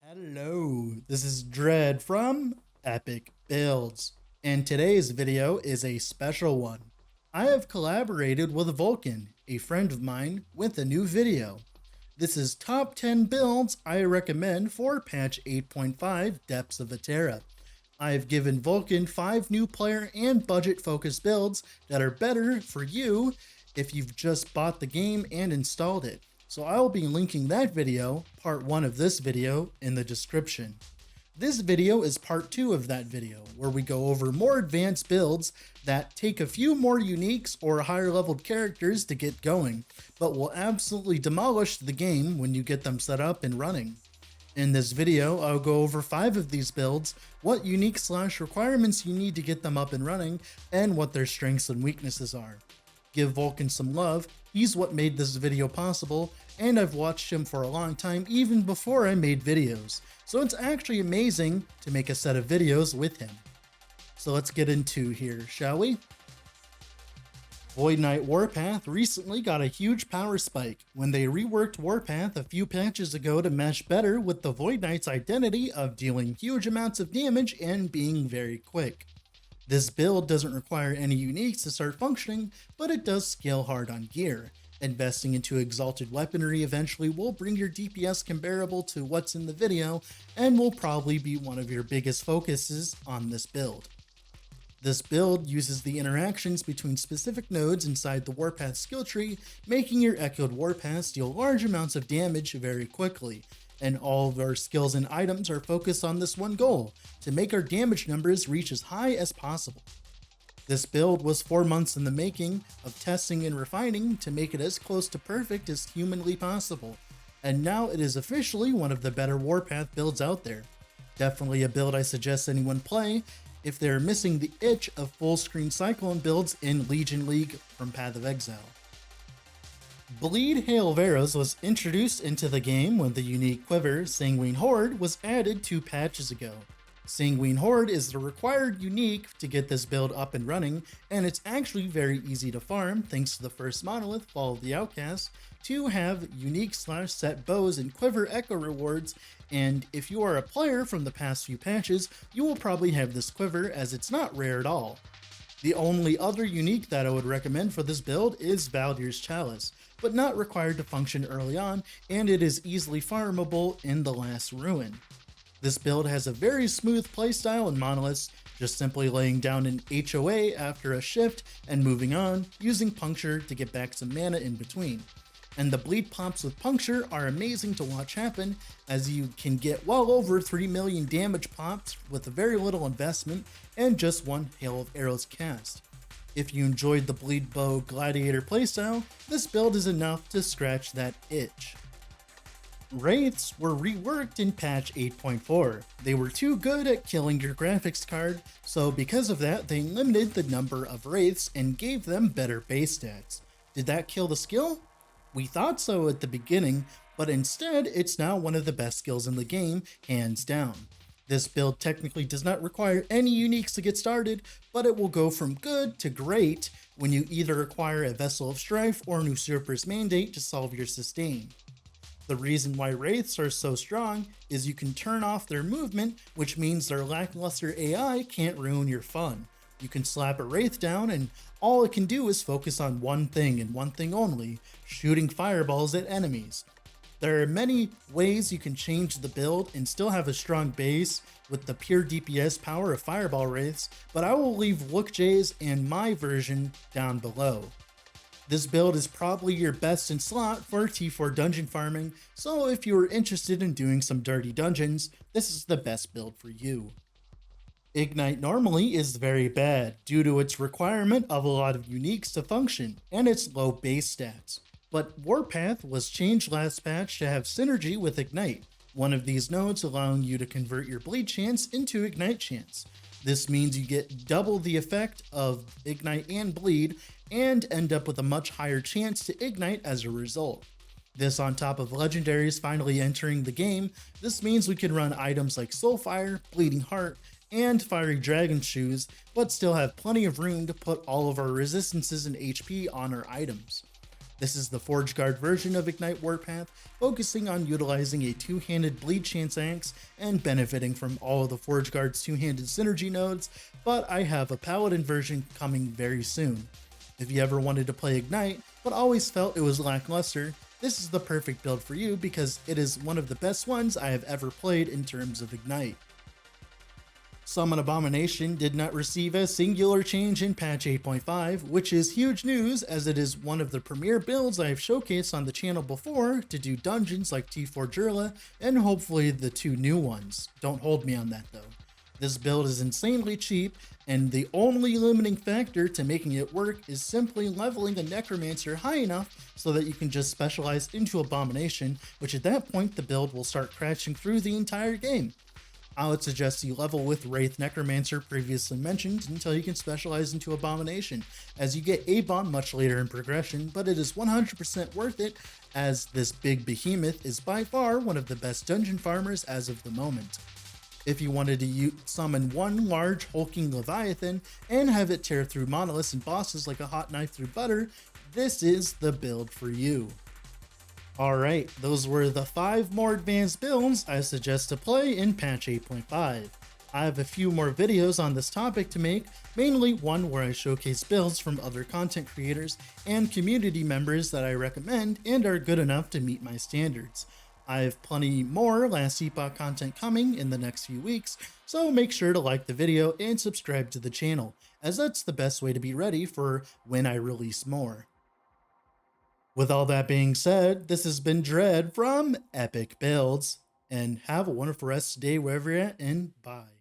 Hello, this is Dread from Epic Builds, and today's video is a special one. I have collaborated with Vulkan, a friend of mine, with a new video. This is top 10 builds I recommend for patch 8.5 Depths of Eterra. I have given Vulkan 5 new player and budget focused builds that are better for you if you've just bought the game and installed it. So I'll be linking that video, part 1 of this video, in the description. This video is part 2 of that video, where we go over more advanced builds that take a few more uniques or higher leveled characters to get going, but will absolutely demolish the game when you get them set up and running. In this video, I'll go over 5 of these builds, what unique / requirements you need to get them up and running, and what their strengths and weaknesses are. Give Vulkan some love, he's what made this video possible, and I've watched him for a long time even before I made videos, so it's actually amazing to make a set of videos with him. So let's get into here, shall we? Void Knight Warpath recently got a huge power spike when they reworked Warpath a few patches ago to mesh better with the Void Knight's identity of dealing huge amounts of damage and being very quick. This build doesn't require any uniques to start functioning, but it does scale hard on gear. Investing into exalted weaponry eventually will bring your DPS comparable to what's in the video, and will probably be one of your biggest focuses on this build. This build uses the interactions between specific nodes inside the Warpath skill tree, making your echoed Warpaths deal large amounts of damage very quickly, and all of our skills and items are focused on this one goal, to make our damage numbers reach as high as possible. This build was 4 months in the making of testing and refining to make it as close to perfect as humanly possible, and now it is officially one of the better Warpath builds out there. Definitely a build I suggest anyone play if they're missing the itch of full screen Cyclone builds in Legion League from Path of Exile. Bleed Hail of Arrows was introduced into the game when the unique quiver Sanguine Horde was added 2 patches ago. Sanguine Horde is the required unique to get this build up and running, and it's actually very easy to farm thanks to the first monolith, Fall of the Outcast, to have unique / set bows and quiver echo rewards, and if you are a player from the past few patches, you will probably have this quiver as it's not rare at all. The only other unique that I would recommend for this build is Valdir's Chalice, but not required to function early on, and it is easily farmable in the last ruin. This build has a very smooth playstyle in monoliths, just simply laying down an HOA after a shift and moving on, using puncture to get back some mana in between. And the bleed pops with puncture are amazing to watch happen, as you can get well over 3 million damage pops with very little investment and just 1 Hail of Arrows cast. If you enjoyed the bleed bow gladiator playstyle, this build is enough to scratch that itch. Wraiths were reworked in patch 8.4. They were too good at killing your graphics card, so because of that they limited the number of Wraiths and gave them better base stats. Did that kill the skill? We thought so at the beginning, but instead it's now one of the best skills in the game, hands down. This build technically does not require any uniques to get started, but it will go from good to great when you either acquire a Vessel of Strife or an Usurper's Mandate to solve your sustain. The reason why Wraiths are so strong is you can turn off their movement, which means their lackluster AI can't ruin your fun. You can slap a Wraith down and all it can do is focus on one thing and one thing only, shooting fireballs at enemies. There are many ways you can change the build and still have a strong base with the pure DPS power of Fireball Wraiths, but I will leave LookJ's and my version down below. This build is probably your best in slot for T4 dungeon farming, so if you are interested in doing some dirty dungeons, this is the best build for you. Ignite normally is very bad due to its requirement of a lot of uniques to function and its low base stats. But Warpath was changed last patch to have synergy with Ignite, one of these nodes allowing you to convert your bleed chance into Ignite chance. This means you get double the effect of Ignite and Bleed and end up with a much higher chance to Ignite as a result. This on top of legendaries finally entering the game, this means we can run items like Soulfire, Bleeding Heart, and Fiery Dragon Shoes, but still have plenty of room to put all of our resistances and HP on our items. This is the Forge Guard version of Ignite Warpath, focusing on utilizing a two-handed bleed chance axe and benefiting from all of the Forge Guard's two-handed synergy nodes, but I have a Paladin version coming very soon. If you ever wanted to play Ignite, but always felt it was lackluster, this is the perfect build for you because it is one of the best ones I have ever played in terms of Ignite. Summon Abomination did not receive a singular change in patch 8.5, which is huge news as it is one of the premier builds I have showcased on the channel before to do dungeons like T4 Jurla and hopefully the two new ones. Don't hold me on that though. This build is insanely cheap, and the only limiting factor to making it work is simply leveling a Necromancer high enough so that you can just specialize into Abomination, which at that point the build will start crashing through the entire game. I would suggest you level with Wraith Necromancer previously mentioned until you can specialize into Abomination, as you get A-Bomb much later in progression, but it is 100% worth it as this big behemoth is by far one of the best dungeon farmers as of the moment. If you wanted to summon one large hulking Leviathan and have it tear through monoliths and bosses like a hot knife through butter, this is the build for you. Alright, those were the 5 more advanced builds I suggest to play in patch 8.5. I have a few more videos on this topic to make, mainly one where I showcase builds from other content creators and community members that I recommend and are good enough to meet my standards. I have plenty more Last Epoch content coming in the next few weeks, so make sure to like the video and subscribe to the channel, as that's the best way to be ready for when I release more. With all that being said, this has been Dr3ad from Epoch Builds, and have a wonderful rest of the day wherever you're at, and bye.